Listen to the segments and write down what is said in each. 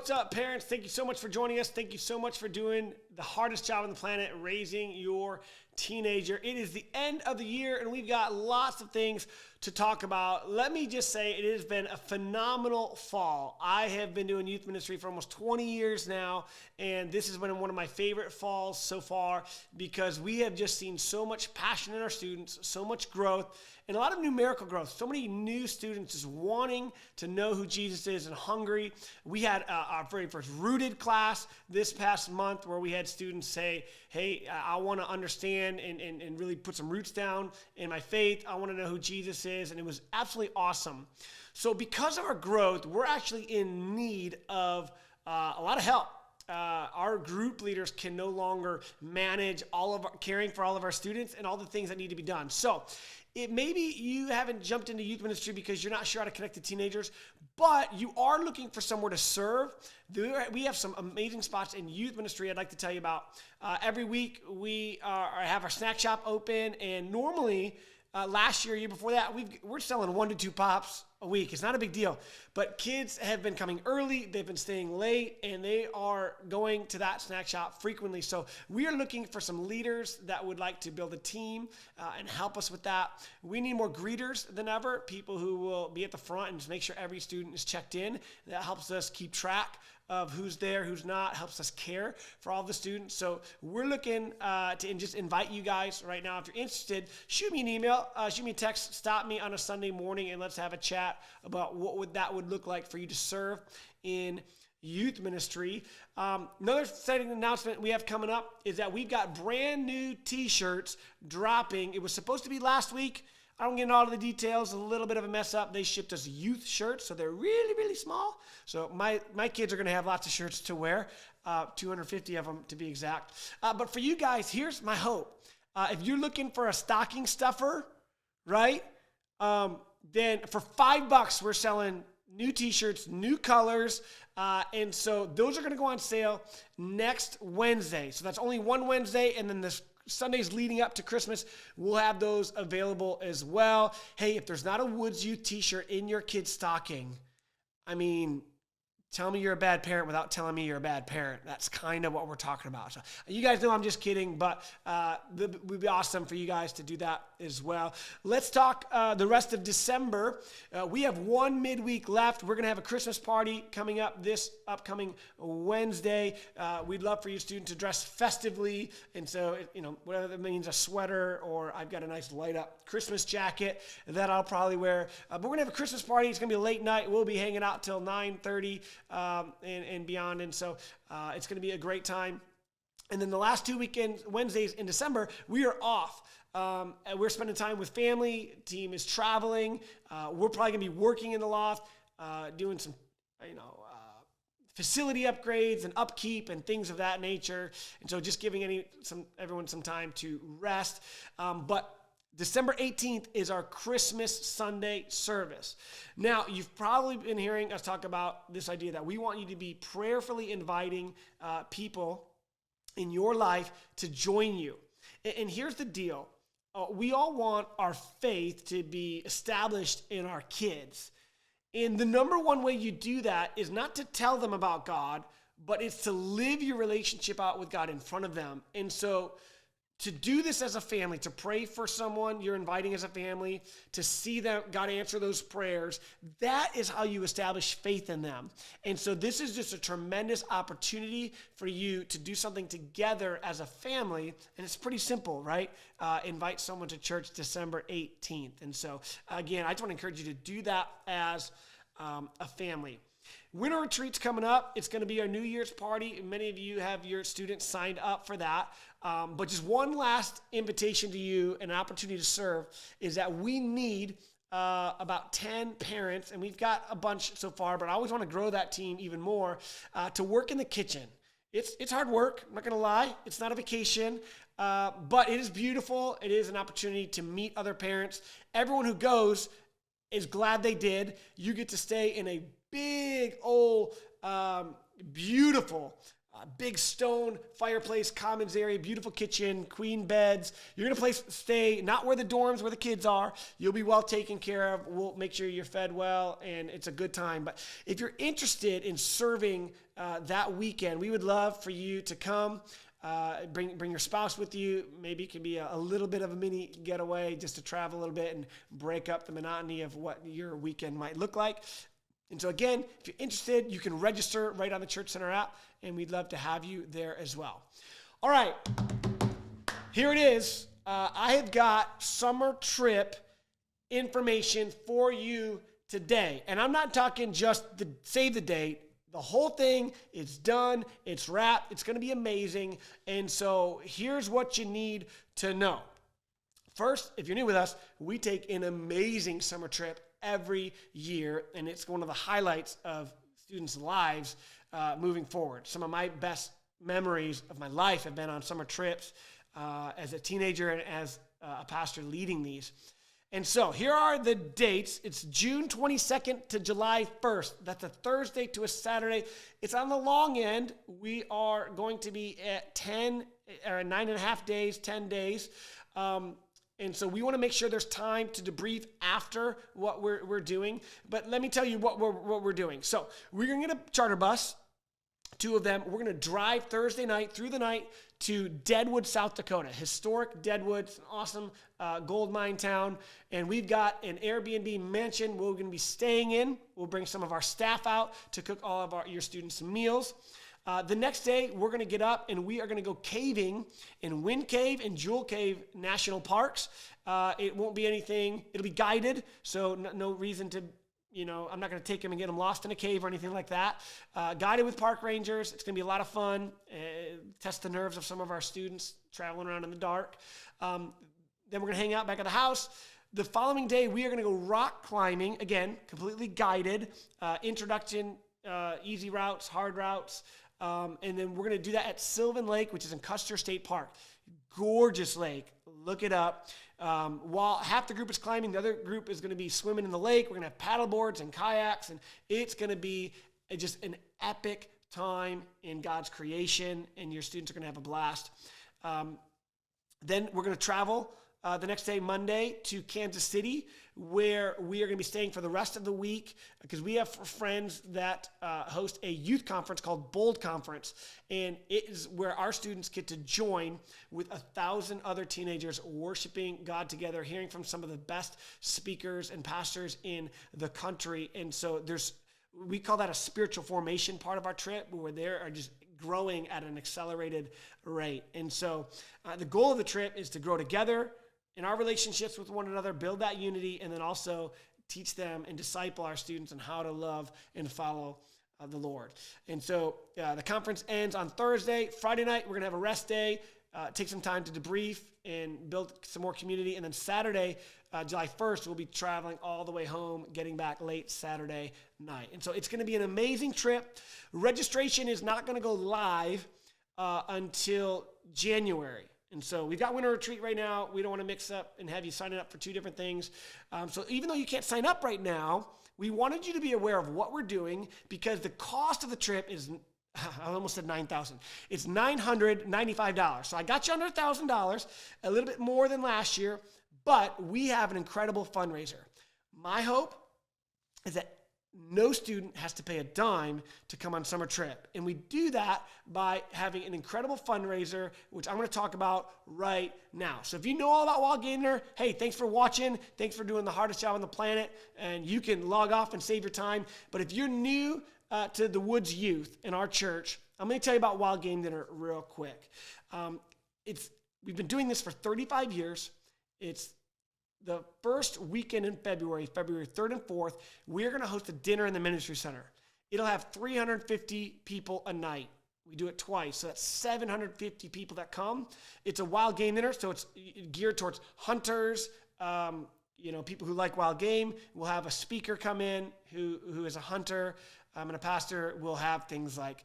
What's up, parents? Thank you so much for joining us. Thank you so much for doing the hardest job on the planet, raising your teenager. It is the end of the year, and we've got lots of things to talk about. Let me just say it has been a phenomenal fall. I have been doing youth ministry for almost 20 years now, and this has been one of my favorite falls so far because we have just seen so much passion in our students, so much growth, and a lot of numerical growth. So many new students just wanting to know who Jesus is and hungry. We had our very first Rooted class this past month where we had students say, hey, I want to understand and really put some roots down in my faith. I want to know who Jesus is. And it was absolutely awesome. So because of our growth, we're actually in need of a lot of help. Our group leaders can no longer manage caring for all of our students and all the things that need to be done. So maybe you haven't jumped into youth ministry because you're not sure how to connect to teenagers, but you are looking for somewhere to serve. We have some amazing spots in youth ministry I'd like to tell you about. Every week we have our snack shop open, and normally last year before that, we're selling 1 to 2 pops a week. It's not a big deal, but kids have been coming early, they've been staying late, and they are going to that snack shop frequently. So we are looking for some leaders that would like to build a team and help us with that. We need more greeters than ever, people who will be at the front and just make sure every student is checked in. That helps us keep track of who's there, who's not, helps us care for all the students. So we're looking to just invite you guys right now. If you're interested, shoot me an email, shoot me a text, stop me on a Sunday morning, and let's have a chat about what that would look like for you to serve in youth ministry. Another exciting announcement we have coming up is that we've got brand new t-shirts dropping. It was supposed to be last week. I don't get into all of the details, a little bit of a mess up. They shipped us youth shirts, so they're really, really small. So my kids are going to have lots of shirts to wear, 250 of them to be exact. But for you guys, here's my hope. If you're looking for a stocking stuffer, right, then for $5, we're selling new t-shirts, new colors, and so those are going to go on sale next Wednesday. So that's only one Wednesday, and then this Sundays leading up to Christmas, we'll have those available as well. Hey, if there's not a Woods Youth t-shirt in your kid's stocking, I mean, tell me you're a bad parent without telling me you're a bad parent. That's kind of what we're talking about. So you guys know I'm just kidding, but it would be awesome for you guys to do that as well. Let's talk the rest of December. We have one midweek left. We're going to have a Christmas party coming up this upcoming Wednesday. We'd love for you students to dress festively. And so, whatever that means, a sweater, or I've got a nice light up Christmas jacket that I'll probably wear. But we're going to have a Christmas party. It's going to be a late night. We'll be hanging out till 9:30. And beyond. And so it's going to be a great time. And then the last 2 weekends, Wednesdays in December, we are off. And we're spending time with family. Team is traveling. We're probably going to be working in the loft, doing some, facility upgrades and upkeep and things of that nature. And so just giving everyone some time to rest. But December 18th is our Christmas Sunday service. Now, you've probably been hearing us talk about this idea that we want you to be prayerfully inviting people in your life to join you. And here's the deal. We all want our faith to be established in our kids. And the number one way you do that is not to tell them about God, but it's to live your relationship out with God in front of them. And so to do this as a family, to pray for someone you're inviting as a family, to see them, God answer those prayers, that is how you establish faith in them. And so this is just a tremendous opportunity for you to do something together as a family. And it's pretty simple, right? Invite someone to church December 18th. And so, again, I just want to encourage you to do that as a family. Winter retreat's coming up. It's going to be our New Year's party. Many of you have your students signed up for that. But just one last invitation to you, an opportunity to serve, is that we need about 10 parents, and we've got a bunch so far, but I always want to grow that team even more, to work in the kitchen. It's hard work, I'm not going to lie. It's not a vacation, but it is beautiful. It is an opportunity to meet other parents. Everyone who goes is glad they did. You get to stay in a big, old, beautiful big stone fireplace, commons area, beautiful kitchen, queen beds. You're going to stay not where the dorms, where the kids are. You'll be well taken care of. We'll make sure you're fed well, and it's a good time. But if you're interested in serving that weekend, we would love for you to come. Bring your spouse with you. Maybe it can be a little bit of a mini getaway just to travel a little bit and break up the monotony of what your weekend might look like. And so again, if you're interested, you can register right on the Church Center app, and we'd love to have you there as well. All right, here it is. I have got summer trip information for you today. And I'm not talking just save the date. The whole thing is done. It's wrapped. It's going to be amazing. And so here's what you need to know. First, if you're new with us, we take an amazing summer trip every year, and it's one of the highlights of students' lives moving forward. Some of my best memories of my life have been on summer trips as a teenager and as a pastor leading these. And so here are the dates. It's June 22nd to July 1st. That's a Thursday to a Saturday. It's on the long end. We are going to be at 9.5 days, 10 days. And so we want to make sure there's time to debrief after what we're doing. But let me tell you what we're doing. So we're going to get a charter bus, 2 of them. We're going to drive Thursday night through the night to Deadwood, South Dakota. Historic Deadwood. It's an awesome gold mine town. And we've got an Airbnb mansion we're going to be staying in. We'll bring some of our staff out to cook all of your students' meals. The next day, we're going to get up and we are going to go caving in Wind Cave and Jewel Cave National Parks. It won't be anything. It'll be guided, so no reason to, I'm not going to take them and get them lost in a cave or anything like that. Guided with park rangers. It's going to be a lot of fun. Test the nerves of some of our students traveling around in the dark. Then we're going to hang out back at the house. The following day, we are going to go rock climbing. Again, completely guided. Introduction, easy routes, hard routes. And then we're going to do that at Sylvan Lake, which is in Custer State Park. Gorgeous lake. Look it up. While half the group is climbing, the other group is going to be swimming in the lake. We're going to have paddle boards and kayaks, and it's going to be just an epic time in God's creation, and your students are going to have a blast. Then we're going to travel the next day, Monday, to Kansas City, where we are going to be staying for the rest of the week because we have friends that host a youth conference called Bold Conference, and it is where our students get to join with 1,000 other teenagers worshiping God together, hearing from some of the best speakers and pastors in the country. And so we call that a spiritual formation part of our trip, where they are just growing at an accelerated rate. And so the goal of the trip is to grow together in our relationships with one another, build that unity, and then also teach them and disciple our students on how to love and follow the Lord. And so the conference ends on Thursday. Friday night, we're going to have a rest day, take some time to debrief and build some more community. And then Saturday, July 1st, we'll be traveling all the way home, getting back late Saturday night. And so it's going to be an amazing trip. Registration is not going to go live until January. And so we've got winter retreat right now. We don't want to mix up and have you signing up for 2 different things. So even though you can't sign up right now, we wanted you to be aware of what we're doing, because the cost of the trip is, I almost said $9,000. It's $995. So I got you under $1,000, a little bit more than last year, but we have an incredible fundraiser. My hope is that no student has to pay a dime to come on summer trip. And we do that by having an incredible fundraiser, which I'm going to talk about right now. So if you know all about Wild Game Dinner, hey, thanks for watching. Thanks for doing the hardest job on the planet. And you can log off and save your time. But if you're new to the Woods Youth in our church, I'm going to tell you about Wild Game Dinner real quick. We've been doing this for 35 years. It's the first weekend in February 3rd and 4th, we're going to host a dinner in the Ministry Center. It'll have 350 people a night. We do it twice, so that's 750 people that come. It's a wild game dinner, so it's geared towards hunters, people who like wild game. We'll have a speaker come in who is a hunter, and a pastor. We'll have things like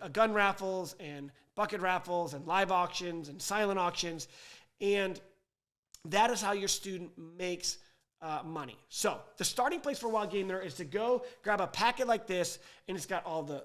a gun raffles and bucket raffles and live auctions and silent auctions, and that is how your student makes money. So the starting place for Wild Game Dinner is to go grab a packet like this, and it's got all the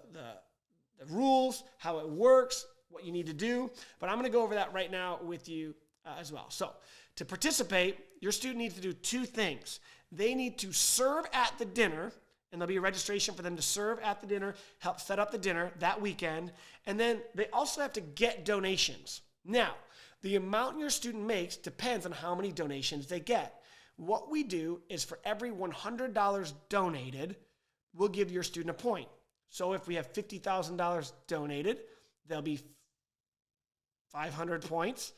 rules, how it works, what you need to do. But I'm going to go over that right now with you as well. So to participate, your student needs to do two things. They need to serve at the dinner, and there'll be a registration for them to serve at the dinner, help set up the dinner that weekend. And then they also have to get donations. Now, the amount your student makes depends on how many donations they get. What we do is for every $100 donated, we'll give your student a point. So if we have $50,000 donated, there'll be 500 points,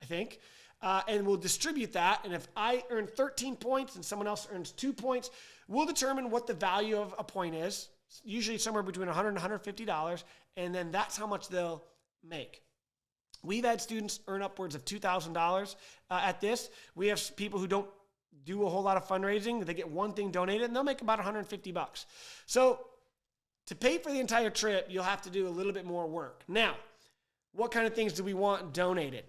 I think. And we'll distribute that. And if I earn 13 points and someone else earns 2 points, we'll determine what the value of a point is, usually somewhere between $100 and $150, and then that's how much they'll make. We've had students earn upwards of $2,000 at this. We have people who don't do a whole lot of fundraising. They get one thing donated, and they'll make about $150. So to pay for the entire trip, you'll have to do a little bit more work. Now, what kind of things do we want donated?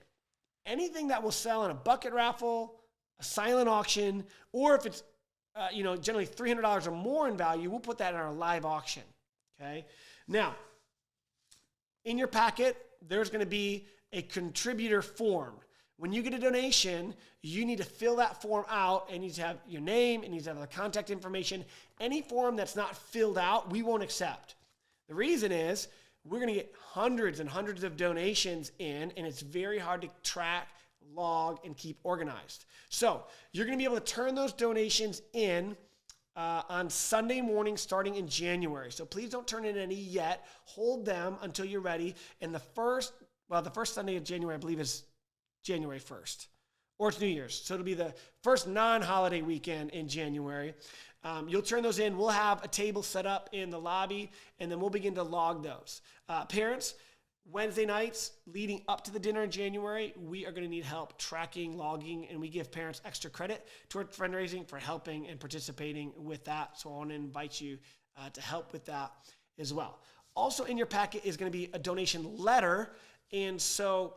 Anything that will sell in a bucket raffle, a silent auction, or if it's generally $300 or more in value, we'll put that in our live auction. Okay. Now, in your packet, there's going to be a contributor form. When you get a donation, you need to fill that form out. It needs to have your name. It needs to have the contact information. Any form that's not filled out, we won't accept. The reason is we're going to get hundreds and hundreds of donations in, and it's very hard to track, log, and keep organized. So you're going to be able to turn those donations in on Sunday morning starting in January. So please don't turn in any yet. Hold them until you're ready. And the first Sunday of January, I believe, is January 1st. Or it's New Year's. So it'll be the first non-holiday weekend in January. You'll turn those in. We'll have a table set up in the lobby, and then we'll begin to log those. Parents, Wednesday nights leading up to the dinner in January, we are going to need help tracking, logging, and we give parents extra credit toward fundraising for helping and participating with that. So I want to invite you to help with that as well. Also in your packet is going to be a donation letter, and so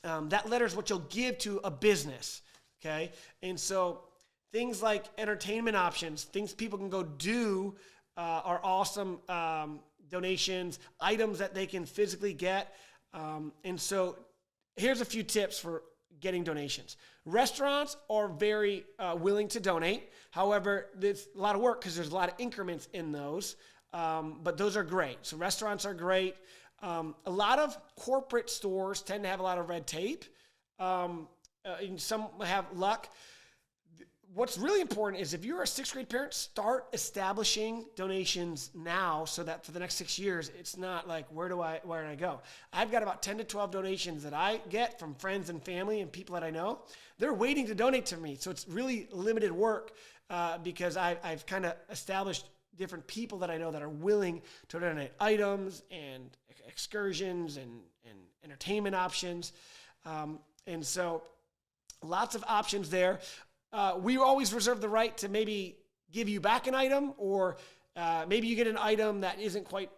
that letter is what you'll give to a business, okay? And so things like entertainment options, things people can go do are awesome donations, items that they can physically get. And so here's a few tips for getting donations. Restaurants are very willing to donate. However, there's a lot of work because there's a lot of increments in those, but those are great. So restaurants are great. A lot of corporate stores tend to have a lot of red tape. And some have luck. What's really important is if you're a 6th grade parent, start establishing donations now so that for the next 6 years, it's not like, where do I go? I've got about 10 to 12 donations that I get from friends and family and people that I know. They're waiting to donate to me. So it's really limited work because I've kind of established different people that I know that are willing to donate items and excursions and entertainment options. And so lots of options there. We always reserve the right to maybe give you back an item, or maybe you get an item that isn't quite,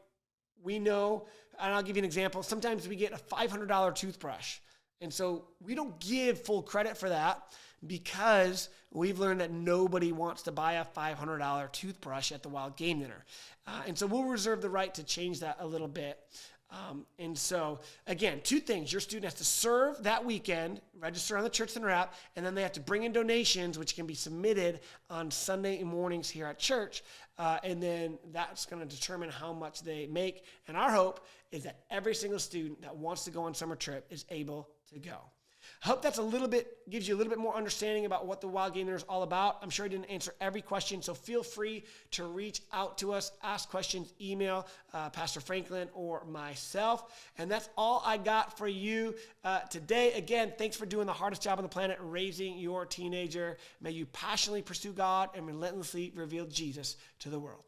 we know, and I'll give you an example. Sometimes we get a $500 toothbrush. And so we don't give full credit for that because we've learned that nobody wants to buy a $500 toothbrush at the Wild Game Dinner. And so we'll reserve the right to change that a little bit. And so, again, two things. Your student has to serve that weekend, register on the Church Center app, and then they have to bring in donations, which can be submitted on Sunday mornings here at church. And then that's going to determine how much they make. And our hope is that every single student that wants to go on summer trip is able to go. I hope that's gives you a little bit more understanding about what the Wild Game Dinner is all about. I'm sure I didn't answer every question, so feel free to reach out to us, ask questions, email Pastor Franklin or myself. And that's all I got for you today. Again, thanks for doing the hardest job on the planet, raising your teenager. May you passionately pursue God and relentlessly reveal Jesus to the world.